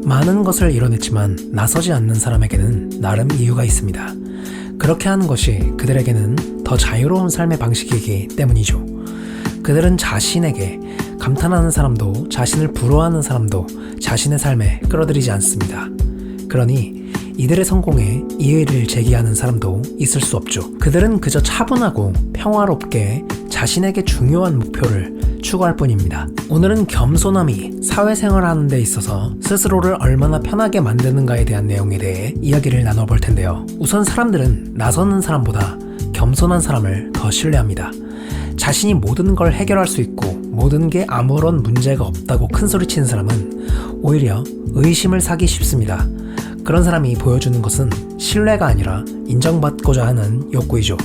많은 것을 이뤄냈지만 나서지 않는 사람에게는 나름 이유가 있습니다. 그렇게 하는 것이 그들에게는 더 자유로운 삶의 방식이기 때문이죠. 그들은 자신에게 감탄하는 사람도 자신을 부러워하는 사람도 자신의 삶에 끌어들이지 않습니다. 그러니 이들의 성공에 이의를 제기하는 사람도 있을 수 없죠. 그들은 그저 차분하고 평화롭게 자신에게 중요한 목표를 추구할 뿐입니다. 오늘은 겸손함이 사회생활을 하는 데 있어서 스스로를 얼마나 편하게 만드는가에 대한 내용에 대해 이야기를 나눠볼 텐데요. 우선 사람들은 나서는 사람보다 겸손한 사람을 더 신뢰합니다. 자신이 모든 걸 해결할 수 있고 모든 게 아무런 문제가 없다고 큰소리치는 사람은 오히려 의심을 사기 쉽습니다. 그런 사람이 보여주는 것은 신뢰가 아니라 인정받고자 하는 욕구이죠.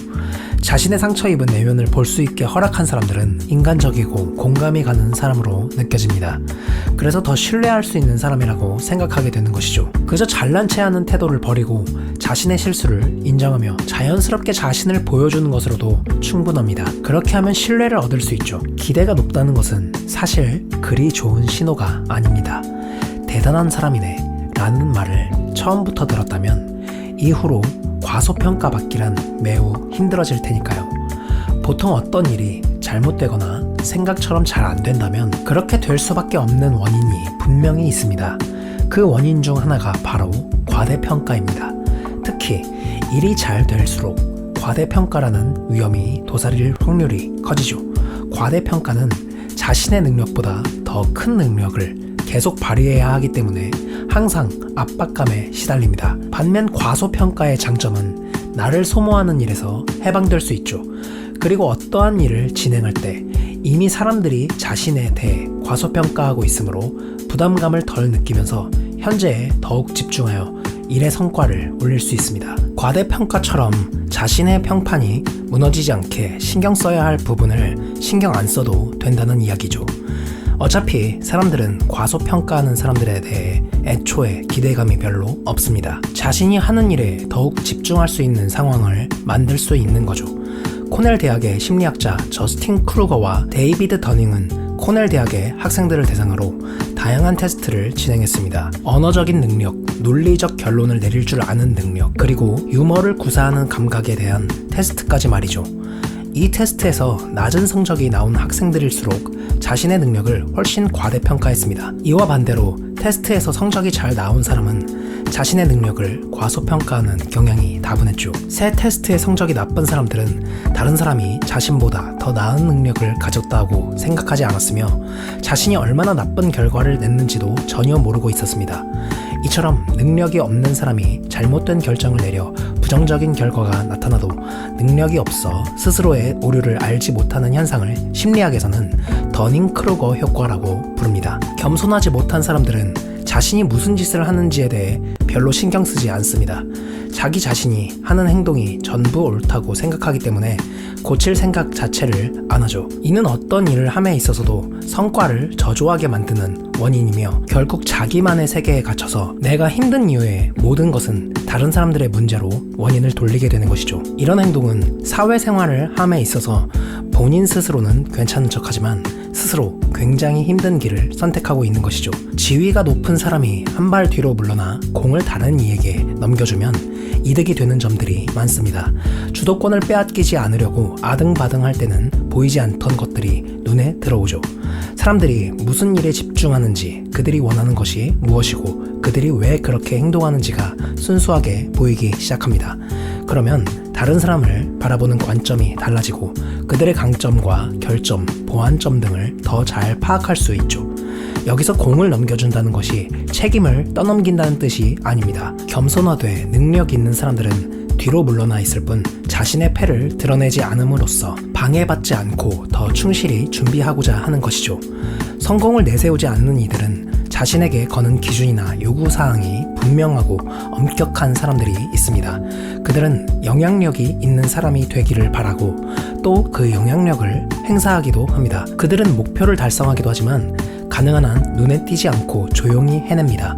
자신의 상처 입은 내면을 볼 수 있게 허락한 사람들은 인간적이고 공감이 가는 사람으로 느껴집니다. 그래서 더 신뢰할 수 있는 사람이라고 생각하게 되는 것이죠. 그저 잘난 체하는 태도를 버리고 자신의 실수를 인정하며 자연스럽게 자신을 보여주는 것으로도 충분합니다. 그렇게 하면 신뢰를 얻을 수 있죠. 기대가 높다는 것은 사실 그리 좋은 신호가 아닙니다. 대단한 사람이네 라는 말을 처음부터 들었다면 이후로 과소평가받기란 매우 힘들어질 테니까요. 보통 어떤 일이 잘못되거나 생각처럼 잘 안 된다면 그렇게 될 수밖에 없는 원인이 분명히 있습니다. 그 원인 중 하나가 바로 과대평가입니다. 특히 일이 잘 될수록 과대평가라는 위험이 도사릴 확률이 커지죠. 과대평가는 자신의 능력보다 더 큰 능력을 계속 발휘해야 하기 때문에 항상 압박감에 시달립니다. 반면 과소평가의 장점은 나를 소모하는 일에서 해방될 수 있죠. 그리고 어떠한 일을 진행할 때 이미 사람들이 자신에 대해 과소평가하고 있으므로 부담감을 덜 느끼면서 현재에 더욱 집중하여 일의 성과를 올릴 수 있습니다. 과대평가처럼 자신의 평판이 무너지지 않게 신경 써야 할 부분을 신경 안 써도 된다는 이야기죠. 어차피 사람들은 과소평가하는 사람들에 대해 애초에 기대감이 별로 없습니다. 자신이 하는 일에 더욱 집중할 수 있는 상황을 만들 수 있는 거죠. 코넬 대학의 심리학자 저스틴 크루거와 데이비드 더닝은 코넬 대학의 학생들을 대상으로 다양한 테스트를 진행했습니다. 언어적인 능력, 논리적 결론을 내릴 줄 아는 능력, 그리고 유머를 구사하는 감각에 대한 테스트까지 말이죠. 이 테스트에서 낮은 성적이 나온 학생들일수록 자신의 능력을 훨씬 과대평가했습니다. 이와 반대로 테스트에서 성적이 잘 나온 사람은 자신의 능력을 과소평가하는 경향이 다분했죠. 새 테스트의 성적이 나쁜 사람들은 다른 사람이 자신보다 더 나은 능력을 가졌다고 생각하지 않았으며 자신이 얼마나 나쁜 결과를 냈는지도 전혀 모르고 있었습니다. 이처럼 능력이 없는 사람이 잘못된 결정을 내려 부정적인 결과가 나타나도 능력이 없어 스스로의 오류를 알지 못하는 현상을 심리학에서는 더닝크루거 효과라고 부릅니다. 겸손하지 못한 사람들은 자신이 무슨 짓을 하는지에 대해 별로 신경 쓰지 않습니다. 자기 자신이 하는 행동이 전부 옳다고 생각하기 때문에 고칠 생각 자체를 안 하죠. 이는 어떤 일을 함에 있어서도 성과를 저조하게 만드는 원인이며 결국 자기만의 세계에 갇혀서 내가 힘든 이유에 모든 것은 다른 사람들의 문제로 원인을 돌리게 되는 것이죠. 이런 행동은 사회생활을 함에 있어서 본인 스스로는 괜찮은 척하지만 스스로 굉장히 힘든 길을 선택하고 있는 것이죠. 지위가 높은 사람이 한 발 뒤로 물러나 공을 다른 이에게 넘겨주면 이득이 되는 점들이 많습니다. 주도권을 빼앗기지 않으려고 아등바등할 때는 보이지 않던 것들이 눈에 들어오죠. 사람들이 무슨 일에 집중하는지, 그들이 원하는 것이 무엇이고 그들이 왜 그렇게 행동하는지가 순수하게 보이기 시작합니다. 그러면 다른 사람을 바라보는 관점이 달라지고 그들의 강점과 결점, 보완점 등을 더 잘 파악할 수 있죠. 여기서 공을 넘겨준다는 것이 책임을 떠넘긴다는 뜻이 아닙니다. 겸손하되 능력 있는 사람들은 뒤로 물러나 있을 뿐 자신의 패를 드러내지 않음으로써 방해받지 않고 더 충실히 준비하고자 하는 것이죠. 성공을 내세우지 않는 이들은 자신에게 거는 기준이나 요구사항이 분명하고 엄격한 사람들이 있습니다. 그들은 영향력이 있는 사람이 되기를 바라고 또 그 영향력을 행사하기도 합니다. 그들은 목표를 달성하기도 하지만 가능한 한 눈에 띄지 않고 조용히 해냅니다.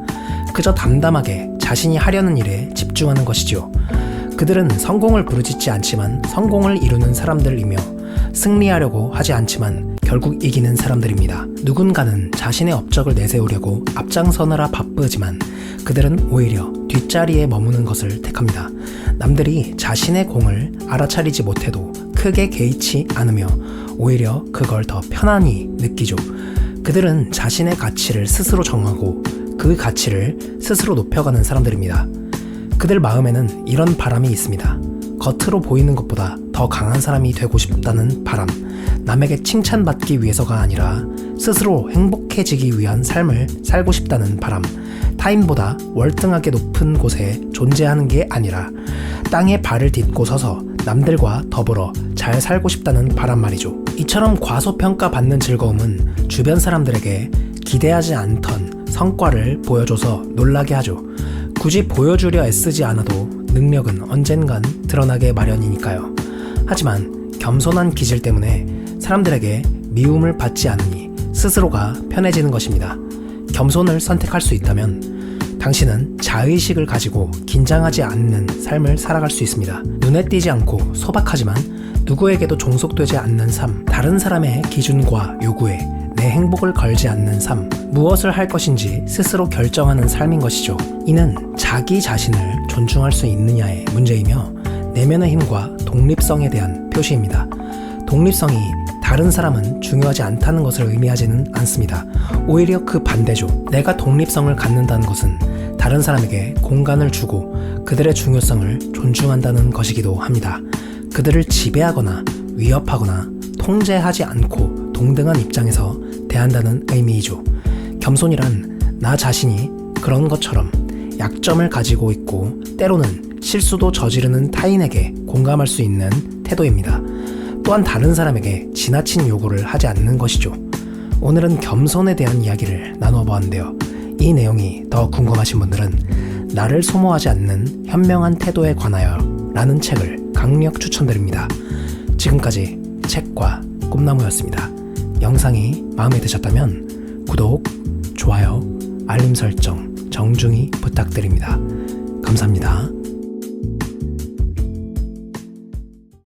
그저 담담하게 자신이 하려는 일에 집중하는 것이죠. 그들은 성공을 부르짖지 않지만 성공을 이루는 사람들이며 승리하려고 하지 않지만 결국 이기는 사람들입니다. 누군가는 자신의 업적을 내세우려고 앞장서느라 바쁘지만 그들은 오히려 뒷자리에 머무는 것을 택합니다. 남들이 자신의 공을 알아차리지 못해도 크게 개의치 않으며 오히려 그걸 더 편안히 느끼죠. 그들은 자신의 가치를 스스로 정하고 그 가치를 스스로 높여가는 사람들입니다. 그들 마음에는 이런 바람이 있습니다. 겉으로 보이는 것보다 더 강한 사람이 되고 싶다는 바람, 남에게 칭찬받기 위해서가 아니라 스스로 행복해지기 위한 삶을 살고 싶다는 바람, 타인보다 월등하게 높은 곳에 존재하는 게 아니라 땅에 발을 딛고 서서 남들과 더불어 잘 살고 싶다는 바람 말이죠. 이처럼 과소평가받는 즐거움은 주변 사람들에게 기대하지 않던 성과를 보여줘서 놀라게 하죠. 굳이 보여주려 애쓰지 않아도 능력은 언젠간 드러나게 마련이니까요. 하지만 겸손한 기질 때문에 사람들에게 미움을 받지 않으니 스스로가 편해지는 것입니다. 겸손을 선택할 수 있다면 당신은 자의식을 가지고 긴장하지 않는 삶을 살아갈 수 있습니다. 눈에 띄지 않고 소박하지만 누구에게도 종속되지 않는 삶, 다른 사람의 기준과 요구에 내 행복을 걸지 않는 삶, 무엇을 할 것인지 스스로 결정하는 삶인 것이죠. 이는 자기 자신을 존중할 수 있느냐의 문제이며 내면의 힘과 독립성에 대한 표시입니다. 독립성이 다른 사람은 중요하지 않다는 것을 의미하지는 않습니다. 오히려 그 반대죠. 내가 독립성을 갖는다는 것은 다른 사람에게 공간을 주고 그들의 중요성을 존중한다는 것이기도 합니다. 그들을 지배하거나 위협하거나 통제하지 않고 동등한 입장에서 대한다는 의미이죠. 겸손이란 나 자신이 그런 것처럼 약점을 가지고 있고 때로는 실수도 저지르는 타인에게 공감할 수 있는 태도입니다. 또한 다른 사람에게 지나친 요구를 하지 않는 것이죠. 오늘은 겸손에 대한 이야기를 나누어 보았는데요. 이 내용이 더 궁금하신 분들은 나를 소모하지 않는 현명한 태도에 관하여 라는 책을 강력 추천드립니다. 지금까지 책과 꿈나무였습니다. 영상이 마음에 드셨다면 구독, 좋아요, 알림 설정 정중히 부탁드립니다. 감사합니다.